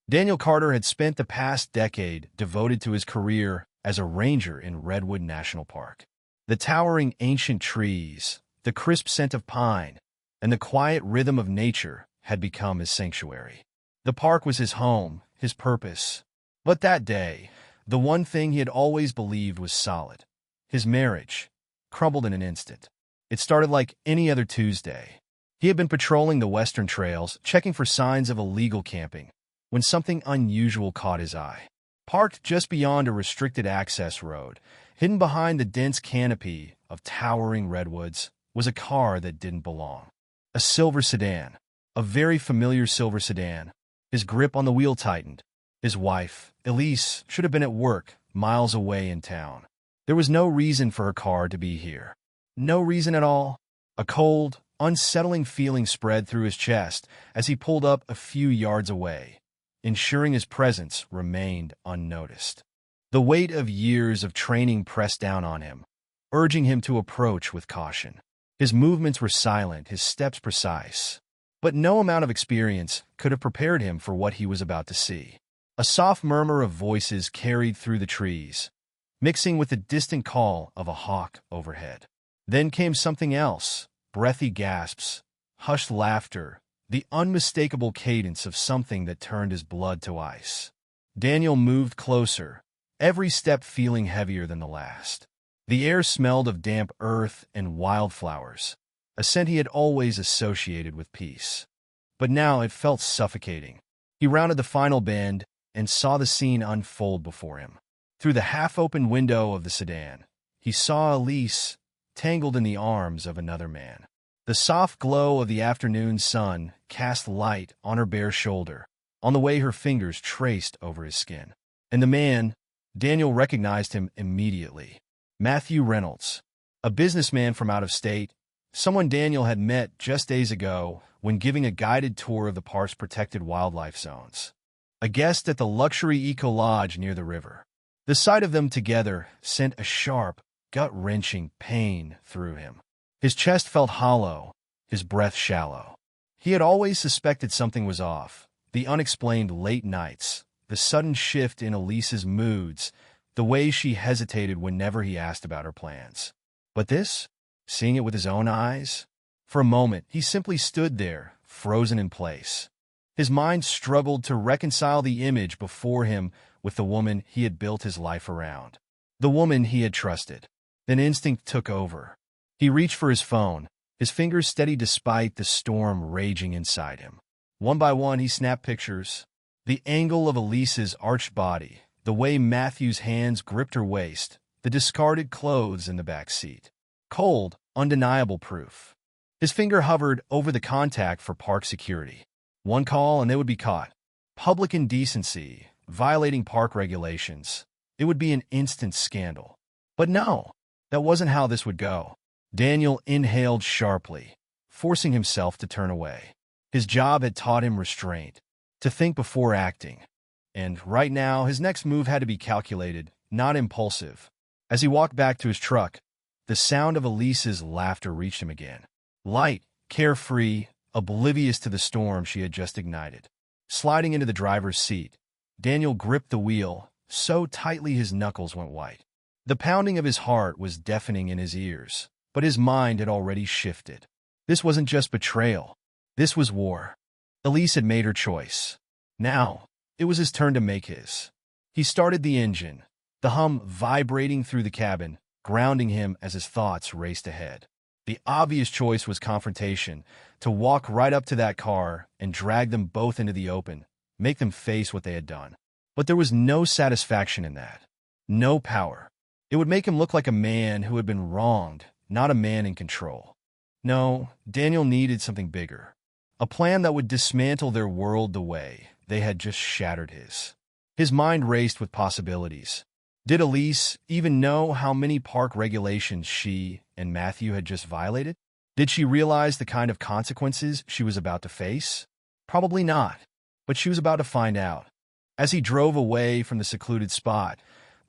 Daniel Carter had spent the past decade devoted to his career as a ranger in Redwood National Park. The towering ancient trees, the crisp scent of pine, and the quiet rhythm of nature had become his sanctuary. The park was his home, his purpose. But that day, the one thing he had always believed was solid. His marriage crumbled in an instant. It started like any other Tuesday. He had been patrolling the western trails, checking for signs of illegal camping, when something unusual caught his eye. Parked just beyond a restricted access road, hidden behind the dense canopy of towering redwoods, was a car that didn't belong. A silver sedan. A very familiar silver sedan. His grip on the wheel tightened. His wife, Elise, should have been at work, miles away in town. There was no reason for her car to be here. No reason at all. A cold, unsettling feeling spread through his chest as he pulled up a few yards away, ensuring his presence remained unnoticed. The weight of years of training pressed down on him, urging him to approach with caution. His movements were silent, his steps precise. But no amount of experience could have prepared him for what he was about to see. A soft murmur of voices carried through the trees, mixing with the distant call of a hawk overhead. Then came something else, breathy gasps, hushed laughter, the unmistakable cadence of something that turned his blood to ice. Daniel moved closer, every step feeling heavier than the last. The air smelled of damp earth and wildflowers, a scent he had always associated with peace. But now it felt suffocating. He rounded the final bend and saw the scene unfold before him. Through the half-open window of the sedan, he saw Elise tangled in the arms of another man. The soft glow of the afternoon sun cast light on her bare shoulder, on the way her fingers traced over his skin. And the man, Daniel recognized him immediately. Matthew Reynolds, a businessman from out of state, someone Daniel had met just days ago when giving a guided tour of the park's protected wildlife zones. A guest at the luxury eco-lodge near the river. The sight of them together sent a sharp, gut-wrenching pain through him. His chest felt hollow, his breath shallow. He had always suspected something was off. The unexplained late nights, the sudden shift in Elise's moods, the way she hesitated whenever he asked about her plans. But this? Seeing it with his own eyes? For a moment, he simply stood there, frozen in place. His mind struggled to reconcile the image before him with the woman he had built his life around. The woman he had trusted. Then instinct took over. He reached for his phone, his fingers steady despite the storm raging inside him. One by one, he snapped pictures. The angle of Elise's arched body, the way Matthew's hands gripped her waist, the discarded clothes in the back seat. Cold, undeniable proof. His finger hovered over the contact for park security. One call and they would be caught. Public indecency, violating park regulations. It would be an instant scandal. But no, that wasn't how this would go. Daniel inhaled sharply, forcing himself to turn away. His job had taught him restraint, to think before acting. And right now, his next move had to be calculated, not impulsive. As he walked back to his truck, the sound of Elise's laughter reached him again. Light, carefree, oblivious to the storm she had just ignited. Sliding into the driver's seat, Daniel gripped the wheel so tightly his knuckles went white. The pounding of his heart was deafening in his ears, but his mind had already shifted. This wasn't just betrayal. This was war. Elise had made her choice. Now, it was his turn to make his. He started the engine, the hum vibrating through the cabin, grounding him as his thoughts raced ahead. The obvious choice was confrontation, to walk right up to that car and drag them both into the open, make them face what they had done. But there was no satisfaction in that. No power. It would make him look like a man who had been wronged, not a man in control. No, Daniel needed something bigger. A plan that would dismantle their world the way they had just shattered his. His mind raced with possibilities. Did Elise even know how many park regulations she and Matthew had just violated? Did she realize the kind of consequences she was about to face? Probably not, but she was about to find out. As he drove away from the secluded spot,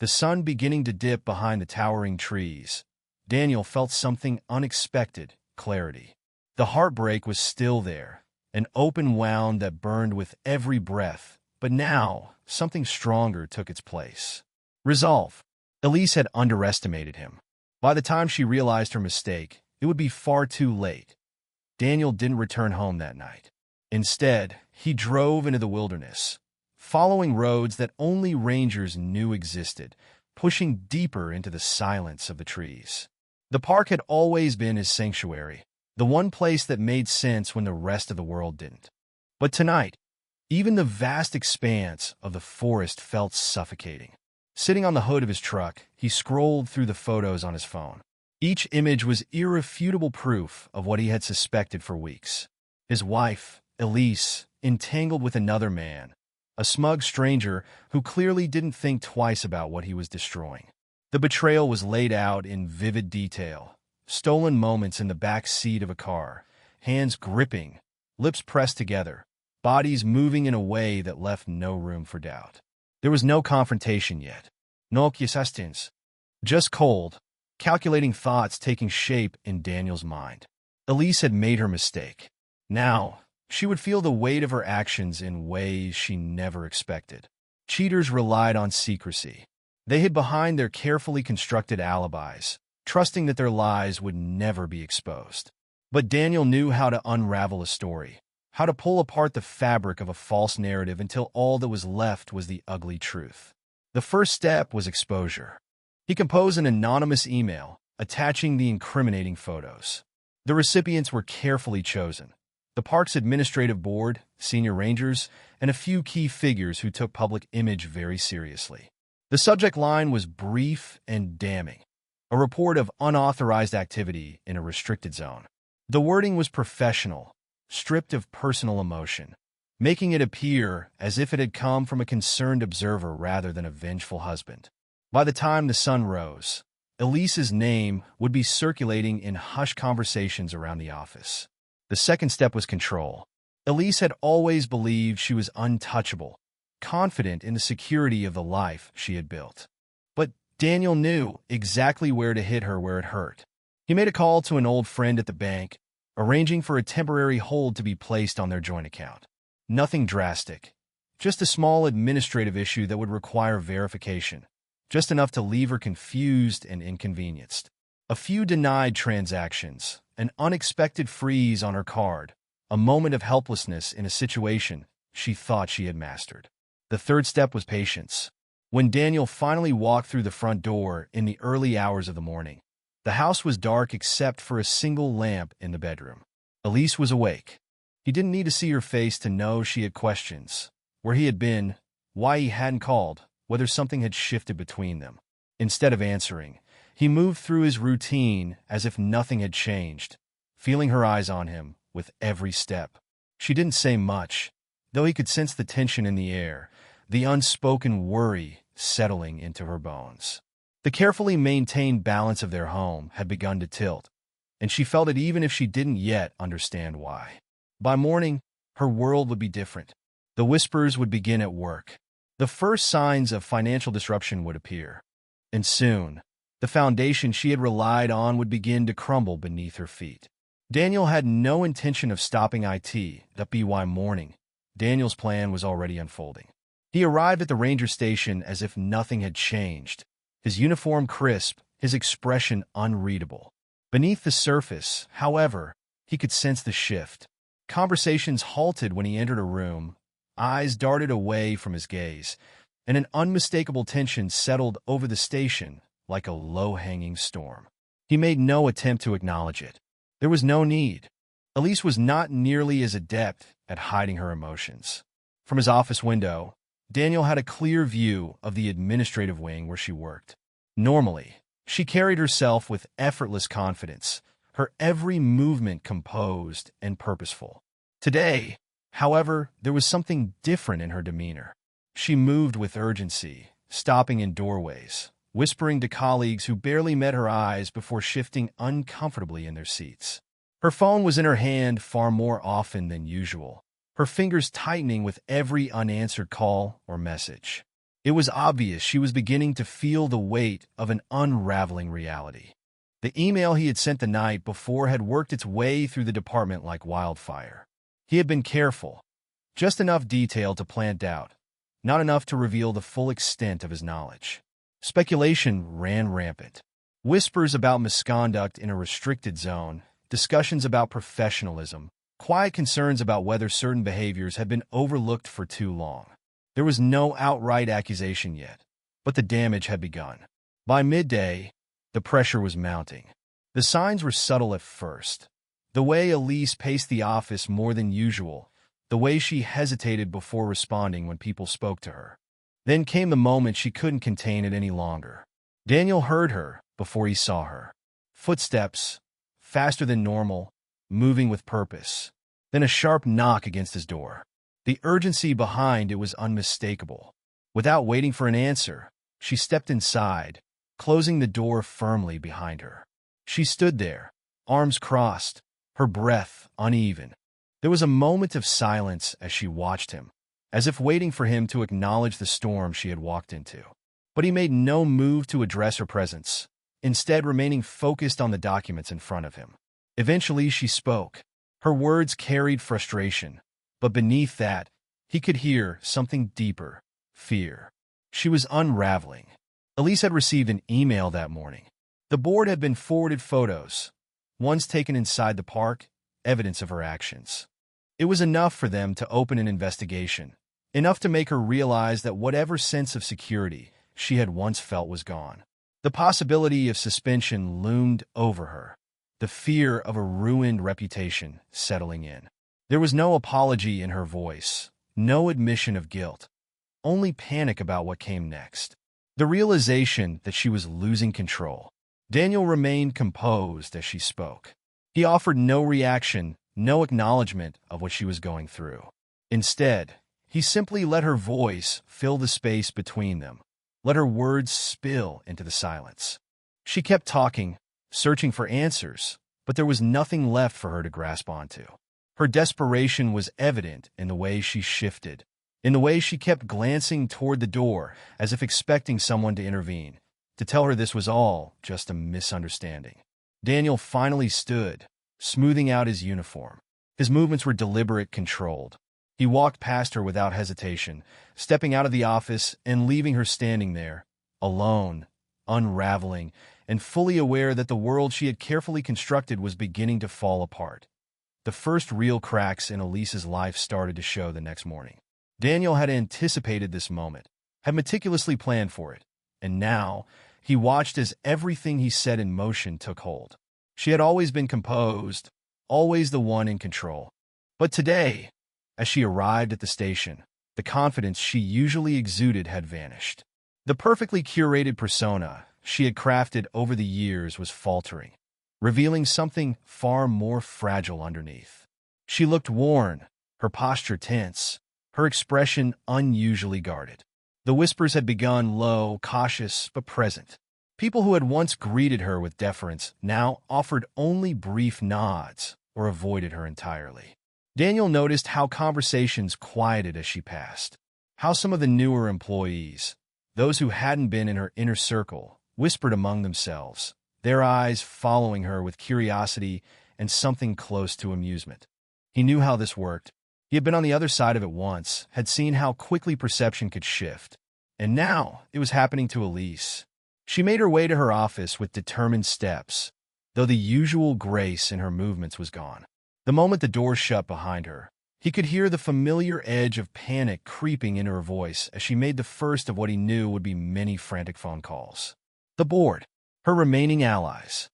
the sun beginning to dip behind the towering trees, Daniel felt something unexpected, clarity. The heartbreak was still there, an open wound that burned with every breath But now, something stronger took its place. Resolve. Elise had underestimated him. By the time she realized her mistake, it would be far too late. Daniel didn't return home that night. Instead, he drove into the wilderness, following roads that only rangers knew existed, pushing deeper into the silence of the trees. The park had always been his sanctuary, the one place that made sense when the rest of the world didn't. But tonight, even the vast expanse of the forest felt suffocating. Sitting on the hood of his truck, he scrolled through the photos on his phone. Each image was irrefutable proof of what he had suspected for weeks. His wife, Elise, entangled with another man, a smug stranger who clearly didn't think twice about what he was destroying. The betrayal was laid out in vivid detail. Stolen moments in the back seat of a car, hands gripping, lips pressed together, bodies moving in a way that left no room for doubt. There was no confrontation yet. No accusations. Just cold, calculating thoughts taking shape in Daniel's mind. Elise had made her mistake. Now, she would feel the weight of her actions in ways she never expected. Cheaters relied on secrecy. They hid behind their carefully constructed alibis, trusting that their lies would never be exposed. But Daniel knew how to unravel a story, how to pull apart the fabric of a false narrative until all that was left was the ugly truth. The first step was exposure. He composed an anonymous email, attaching the incriminating photos. The recipients were carefully chosen. The park's administrative board, senior rangers, and a few key figures who took public image very seriously. The subject line was brief and damning, a report of unauthorized activity in a restricted zone. The wording was professional, stripped of personal emotion, making it appear as if it had come from a concerned observer rather than a vengeful husband. By the time the sun rose, Elise's name would be circulating in hushed conversations around the office. The second step was control. Elise had always believed she was untouchable, confident in the security of the life she had built. But Daniel knew exactly where to hit her where it hurt. He made a call to an old friend at the bank, arranging for a temporary hold to be placed on their joint account. Nothing drastic, just a small administrative issue that would require verification, just enough to leave her confused and inconvenienced. A few denied transactions, an unexpected freeze on her card, a moment of helplessness in a situation she thought she had mastered. The third step was patience. When Daniel finally walked through the front door in the early hours of the morning, the house was dark except for a single lamp in the bedroom. Elise was awake. He didn't need to see her face to know she had questions. Where he had been, why he hadn't called, whether something had shifted between them. Instead of answering, he moved through his routine as if nothing had changed, feeling her eyes on him with every step. She didn't say much, though he could sense the tension in the air, the unspoken worry settling into her bones. The carefully maintained balance of their home had begun to tilt, and she felt it even if she didn't yet understand why. By morning, her world would be different. The whispers would begin at work. The first signs of financial disruption would appear. And soon, the foundation she had relied on would begin to crumble beneath her feet. Daniel had no intention of stopping IT that by morning. Daniel's plan was already unfolding. He arrived at the ranger station as if nothing had changed, his uniform crisp, his expression unreadable. Beneath the surface, however, he could sense the shift. Conversations halted when he entered a room, eyes darted away from his gaze, and an unmistakable tension settled over the station like a low-hanging storm. He made no attempt to acknowledge it. There was no need. Elise was not nearly as adept at hiding her emotions. From his office window, Daniel had a clear view of the administrative wing where she worked. Normally, she carried herself with effortless confidence, her every movement composed and purposeful. Today, however, there was something different in her demeanor. She moved with urgency, stopping in doorways, whispering to colleagues who barely met her eyes before shifting uncomfortably in their seats. Her phone was in her hand far more often than usual, her fingers tightening with every unanswered call or message. It was obvious she was beginning to feel the weight of an unraveling reality. The email he had sent the night before had worked its way through the department like wildfire. He had been careful, just enough detail to plant doubt, not enough to reveal the full extent of his knowledge. Speculation ran rampant. Whispers about misconduct in a restricted zone, discussions about professionalism, quiet concerns about whether certain behaviors had been overlooked for too long. There was no outright accusation yet, but the damage had begun. By midday, the pressure was mounting. The signs were subtle at first. The way Elise paced the office more than usual, the way she hesitated before responding when people spoke to her. Then came the moment she couldn't contain it any longer. Daniel heard her before he saw her. Footsteps, faster than normal, moving with purpose. Then a sharp knock against his door. The urgency behind it was unmistakable. Without waiting for an answer, she stepped inside, closing the door firmly behind her. She stood there, arms crossed, her breath uneven. There was a moment of silence as she watched him, as if waiting for him to acknowledge the storm she had walked into. But he made no move to address her presence, instead remaining focused on the documents in front of him. Eventually she spoke. Her words carried frustration, but beneath that, he could hear something deeper, fear. She was unraveling. Elise had received an email that morning. The board had been forwarded photos, ones taken inside the park, evidence of her actions. It was enough for them to open an investigation, enough to make her realize that whatever sense of security she had once felt was gone. The possibility of suspension loomed over her, the fear of a ruined reputation settling in. There was no apology in her voice, no admission of guilt, only panic about what came next. The realization that she was losing control. Daniel remained composed as she spoke. He offered no reaction, no acknowledgement of what she was going through. Instead, he simply let her voice fill the space between them, let her words spill into the silence. She kept talking, searching for answers, but there was nothing left for her to grasp onto. Her desperation was evident in the way she shifted, in the way she kept glancing toward the door as if expecting someone to intervene, to tell her this was all just a misunderstanding. Daniel finally stood, smoothing out his uniform. His movements were deliberate, controlled. He walked past her without hesitation, stepping out of the office and leaving her standing there, alone, unraveling, and fully aware that the world she had carefully constructed was beginning to fall apart. The first real cracks in Elise's life started to show the next morning. Daniel had anticipated this moment, had meticulously planned for it, and now he watched as everything he set in motion took hold. She had always been composed, always the one in control. But today, as she arrived at the station, the confidence she usually exuded had vanished. The perfectly curated persona she had crafted over the years was faltering, revealing something far more fragile underneath. She looked worn, her posture tense, her expression unusually guarded. The whispers had begun low, cautious, but present. People who had once greeted her with deference now offered only brief nods or avoided her entirely. Daniel noticed how conversations quieted as she passed, how some of the newer employees, those who hadn't been in her inner circle, whispered among themselves, their eyes following her with curiosity and something close to amusement. He knew how this worked. He had been on the other side of it once, had seen how quickly perception could shift. And now it was happening to Elise. She made her way to her office with determined steps, though the usual grace in her movements was gone. The moment the door shut behind her, he could hear the familiar edge of panic creeping into her voice as she made the first of what he knew would be many frantic phone calls. The board, her remaining allies,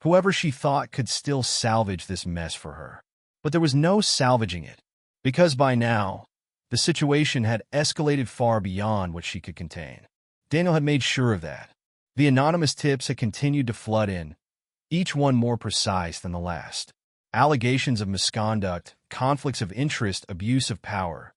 whoever she thought could still salvage this mess for her. But there was no salvaging it, because by now, the situation had escalated far beyond what she could contain. Daniel had made sure of that. The anonymous tips had continued to flood in, each one more precise than the last. Allegations of misconduct, conflicts of interest, abuse of power.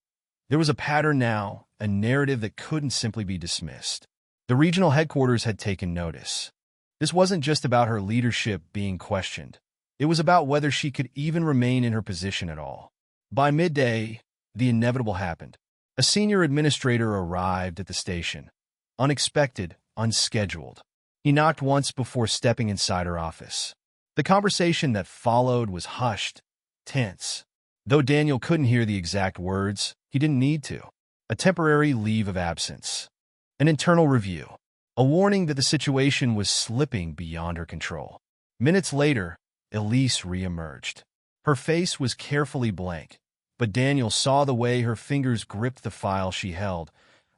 There was a pattern now, a narrative that couldn't simply be dismissed. The regional headquarters had taken notice. This wasn't just about her leadership being questioned. It was about whether she could even remain in her position at all. By midday, the inevitable happened. A senior administrator arrived at the station. Unexpected, unscheduled. He knocked once before stepping inside her office. The conversation that followed was hushed, tense. Though Daniel couldn't hear the exact words, he didn't need to. a temporary leave of absence, an internal review, a warning that the situation was slipping beyond her control. Minutes later, Elise re-emerged. Her face was carefully blank, but Daniel saw the way her fingers gripped the file she held,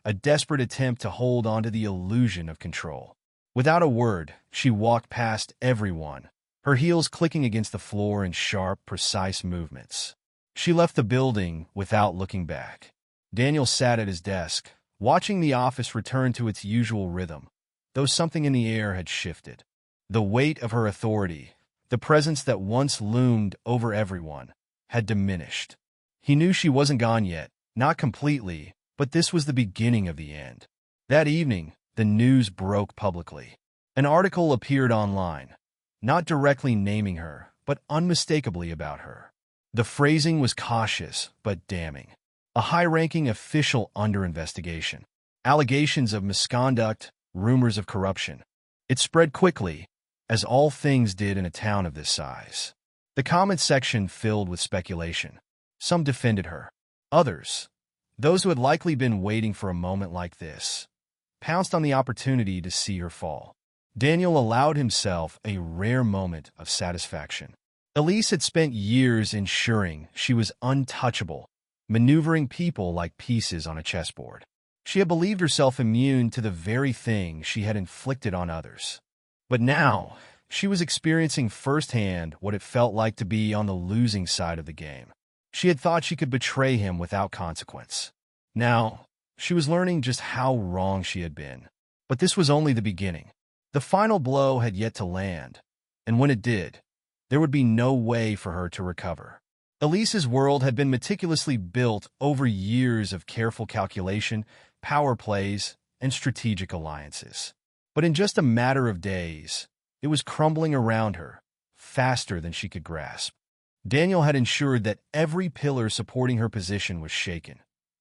a desperate attempt to hold onto the illusion of control. Without a word, she walked past everyone, her heels clicking against the floor in sharp, precise movements. She left the building without looking back. Daniel sat at his desk, watching the office return to its usual rhythm, though something in the air had shifted. The weight of her authority, the presence that once loomed over everyone, had diminished. He knew she wasn't gone yet, not completely, but this was the beginning of the end. That evening, the news broke publicly. An article appeared online, not directly naming her, but unmistakably about her. The phrasing was cautious, but damning. A high-ranking official under investigation. Allegations of misconduct, rumors of corruption. It spread quickly, as all things did in a town of this size. The comment section filled with speculation. Some defended her. Others, those who had likely been waiting for a moment like this, pounced on the opportunity to see her fall. Daniel allowed himself a rare moment of satisfaction. Elise had spent years ensuring she was untouchable, maneuvering people like pieces on a chessboard. She had believed herself immune to the very thing she had inflicted on others. But now, she was experiencing firsthand what it felt like to be on the losing side of the game. She had thought she could betray him without consequence. Now, she was learning just how wrong she had been. But this was only the beginning. The final blow had yet to land, and when it did, there would be no way for her to recover. Elise's world had been meticulously built over years of careful calculation, power plays, and strategic alliances. But in just a matter of days, it was crumbling around her, faster than she could grasp. Daniel had ensured that every pillar supporting her position was shaken.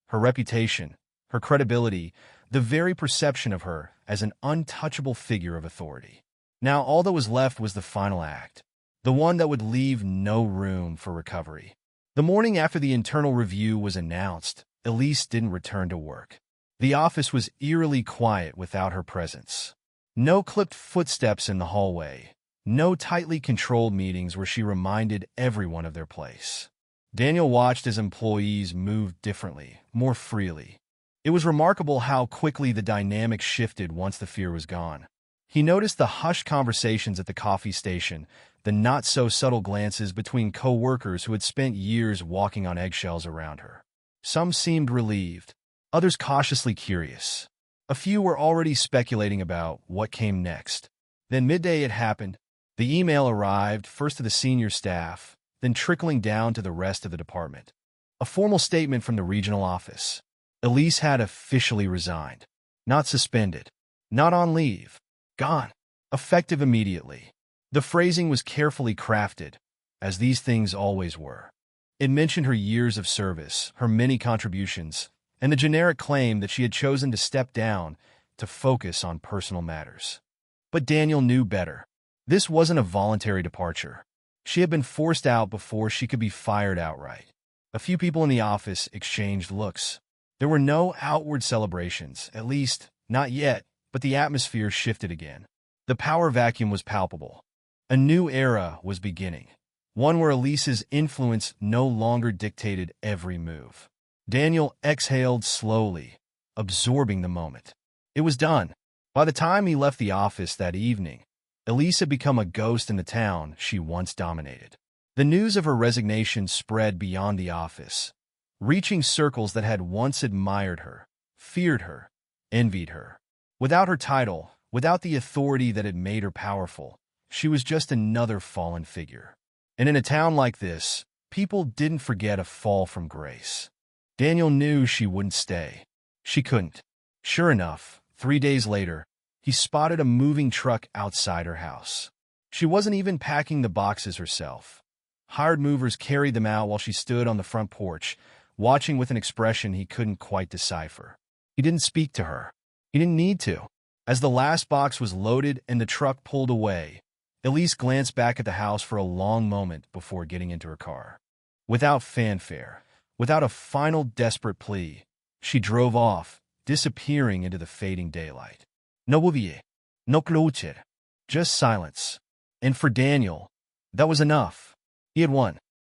Her reputation, her credibility, the very perception of her as an untouchable figure of authority. Now all that was left was the final act, the one that would leave no room for recovery. The morning after the internal review was announced, Elise didn't return to work. The office was eerily quiet without her presence. No clipped footsteps in the hallway, no tightly controlled meetings where she reminded everyone of their place. Daniel watched as employees moved differently, more freely. It was remarkable how quickly the dynamic shifted once the fear was gone. He noticed the hushed conversations at the coffee station, the not-so-subtle glances between co-workers who had spent years walking on eggshells around her. Some seemed relieved, others cautiously curious. A few were already speculating about what came next. Then midday it happened. The email arrived, first to the senior staff, then trickling down to the rest of the department. A formal statement from the regional office. Elise had officially resigned. Not suspended. Not on leave. Gone. Effective immediately. The phrasing was carefully crafted, as these things always were. It mentioned her years of service, her many contributions, and the generic claim that she had chosen to step down to focus on personal matters. But Daniel knew better. This wasn't a voluntary departure. She had been forced out before she could be fired outright. A few people in the office exchanged looks. There were no outward celebrations, at least, not yet, but the atmosphere shifted again. The power vacuum was palpable. A new era was beginning, one where Elise's influence no longer dictated every move. Daniel exhaled slowly, absorbing the moment. It was done. By the time he left the office that evening, Elise had become a ghost in the town she once dominated. The news of her resignation spread beyond the office, reaching circles that had once admired her, feared her, envied her. Without her title, without the authority that had made her powerful, she was just another fallen figure. And in a town like this, people didn't forget a fall from grace. Daniel knew she wouldn't stay. She couldn't. Sure enough, 3 days later, he spotted a moving truck outside her house. She wasn't even packing the boxes herself. Hired movers carried them out while she stood on the front porch, watching with an expression he couldn't quite decipher. He didn't speak to her. He didn't need to. As the last box was loaded and the truck pulled away, Elise glanced back at the house for a long moment before getting into her car. Without fanfare, without a final desperate plea, She drove off, disappearing into the fading daylight. No oublier. No clocher. Just silence. And for Daniel, that was enough. He had won.